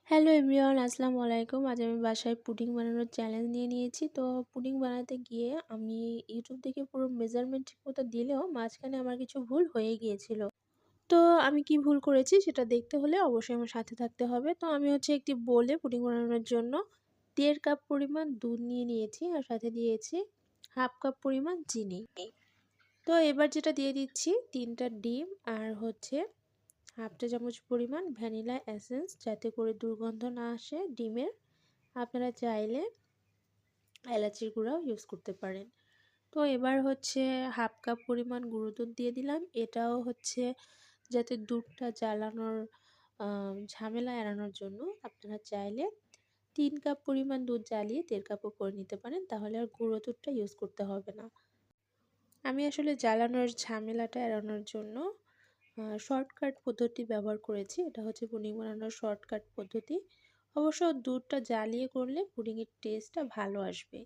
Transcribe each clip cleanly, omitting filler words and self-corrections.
Hello everyone, আসসালামু আলাইকুম। আজ আমি বাসায় পুডিং বানানোর চ্যালেঞ্জ নিয়ে নিয়েছি। তো পুডিং বানাতে গিয়ে আমি ইউটিউব থেকে পুরো মেজারমেন্ট ঠিকমতো দিলেও মাঝখানে আমার কিছু ভুল হয়ে গিয়েছিল। তো আমি কি ভুল করেছি সেটা দেখতে হলে অবশ্যই আমার সাথে থাকতে হবে। তো আমি একটি বোলে পুডিং বানানোর জন্য 1.5 কাপ পরিমাণ দুধ নিয়ে নিয়েছি আর সাথে দিয়েছি 1/2 কাপ পরিমাণ চিনি। তো এবার যেটা দিয়ে দিচ্ছি 3টা ডিম আর 1/2 চা চামচ পরিমাণ ভ্যানিলা এসেন্স, যাতে করে দুর্গন্ধ না আসে ডিমের। আপনারা চাইলে এলাচির গুঁড়াও ইউজ করতে পারেন। তো এবার 1/2 কাপ পরিমাণ গুঁড়ো দুধ দিয়ে দিলাম। এটাও যাতে দুধটা জ্বালানোর ঝামেলা এড়ানোর জন্য। আপনারা চাইলে 3 কাপ পরিমাণ দুধ জ্বালিয়ে 1.5 কাপও করে নিতে পারেন, তাহলে আর গুঁড়ো দুধটা ইউজ করতে হবে না। আমি আসলে জ্বালানোর ঝামেলাটা এড়ানোর জন্য শর্টকাট পদ্ধতি ব্যবহার করেছি। এটা পুডিং বানানোর শর্টকাট পদ্ধতি। অবশ্য দুধটা জ্বালিয়ে করলে পুডিংয়ের টেস্টটা ভালো আসবে।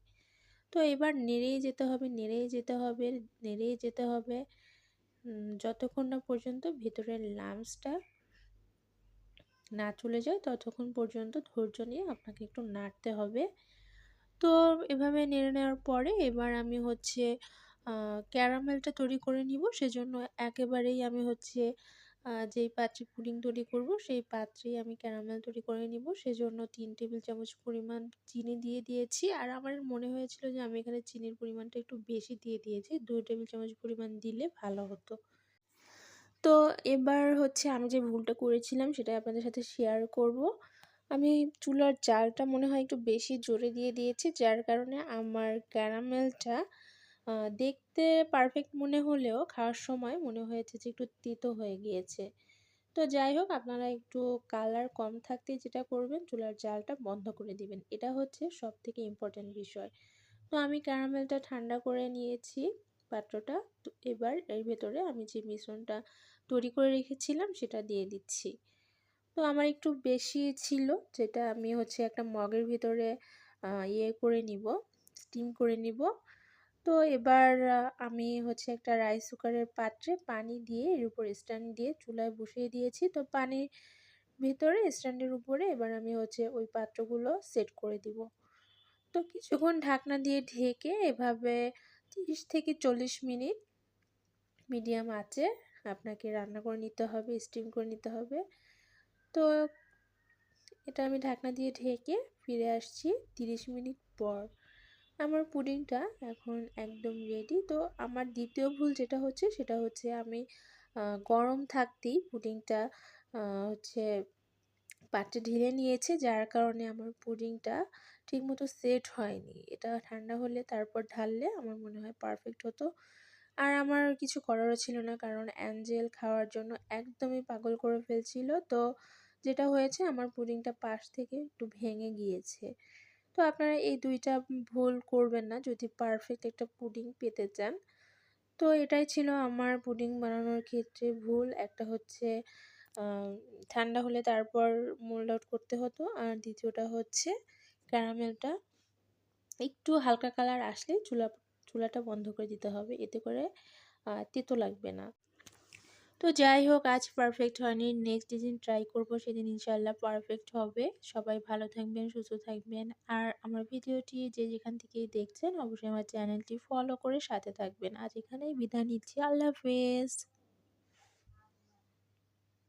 তো এবার নেড়েই যেতে হবে, নেড়েই যেতে হবে, নেড়েই যেতে হবে যতক্ষণ না পর্যন্ত ভেতরের লামসটা না চলে যায়, ততক্ষণ পর্যন্ত ধৈর্য নিয়ে আপনাকে একটু নাড়তে হবে। তো এভাবে নেড়ে নেওয়ার পরে এবার আমি ক্যারামেলটা তৈরি করে নিব। সেজন্য একেবারেই আমি যেই পাত্রে পুডিং তৈরি করব সেই পাত্রেই আমি ক্যারামেল তৈরি করে নিব। সেজন্য 3 টেবিল চামচ পরিমাণ চিনি দিয়ে দিয়েছি। আর আমার মনে হয়েছিল যে আমি এখানে চিনির পরিমাণটা একটু বেশি দিয়ে দিয়েছি। 2 টেবিল চামচ পরিমাণ দিলে ভালো হতো। তো এবার আমি যে ভুলটা করেছিলাম সেটা আপনাদের সাথে শেয়ার করব। আমি চুলার জালটা মনে হয় একটু বেশি জোরে দিয়ে দিয়েছি, যার কারণে আমার ক্যারামেলটা দেখতে পারফেক্ট মনে হলেও খাওয়ার সময় মনে হয়েছে যে একটু তিতো হয়ে গিয়েছে। তো যাই হোক, আপনারা একটু কালার কম থাকতেই যেটা করবেন, চুলার জালটা বন্ধ করে দিবেন। এটা সবথেকে ইম্পর্ট্যান্ট বিষয়। তো আমি ক্যারামেলটা ঠান্ডা করে নিয়েছি পাত্রটা। তো এবার এর ভেতরে আমি যে মিশ্রণটা তৈরি করে রেখেছিলাম সেটা দিয়ে দিচ্ছি। তো আমার একটু বেশি ছিল, যেটা আমি একটা মগের ভিতরে করে নিব, স্টিম করে নিব। তো এবার আমি একটা রাইস কুকারের পাত্রে পানি দিয়ে এর উপর স্ট্যান্ড দিয়ে চুলায় বসিয়ে দিয়েছি। তো পানির ভিতরে স্ট্যান্ডের উপরে এবার আমি ওই পাত্রগুলো সেট করে দিব। তো কিছুক্ষণ ঢাকনা দিয়ে ঢেকে এভাবে 30 থেকে 40 মিনিট মিডিয়াম আঁচে আপনাকে রান্না করে নিতে হবে, স্টিম করে নিতে হবে। তো এটা আমি ঢাকনা দিয়ে ঢেকে ফিরে আসছি 30 মিনিট পর। আমার পুডিংটা এখন একদম রেডি। তো আমার দ্বিতীয় ভুল যেটা সেটা আমি গরম থাকতেই পুডিংটা পাত্রে ঢেলে নিয়েছি, যার কারণে আমার পুডিংটা ঠিকমতো সেট হয়নি। এটা ঠান্ডা হলে তারপর ঢাললে আমার মনে হয় পারফেক্ট হতো। আর আমার কিছু করারও ছিল না, কারণ অ্যাঞ্জেল খাওয়ার জন্য একদমই পাগল করে ফেলছিল। তো যেটা হয়েছে, আমার পুডিংটা পাশ থেকে একটু ভেঙে গিয়েছে। তো আপনারা এই 2টা ভুল করবেন না যদি পারফেক্ট একটা পুডিং পেতে চান। তো এটাই ছিল আমার পুডিং বানানোর ক্ষেত্রে ভুল। একটা ঠান্ডা হলে তারপর মোল্ড আউট করতে হতো, আর দ্বিতীয়টা ক্যারামেলটা একটু হালকা কালার আসলেই চুলাটা বন্ধ করে দিতে হবে, এতে করে তেতো লাগবে না। তো যাই হোক, আজ পারফেক্ট হয়নি, নেক্সট যেদিন ট্রাই করব সেদিন ইনশাআল্লাহ পারফেক্ট হবে। সবাই ভালো থাকবেন, সুস্থ থাকবেন। আর আমার ভিডিওটি যে যেখান থেকেই দেখছেন অবশ্যই আমার চ্যানেলটি ফলো করে সাথে থাকবেন। আজ এখানেই বিদায় নিচ্ছি। আল্লাহ হাফেজ।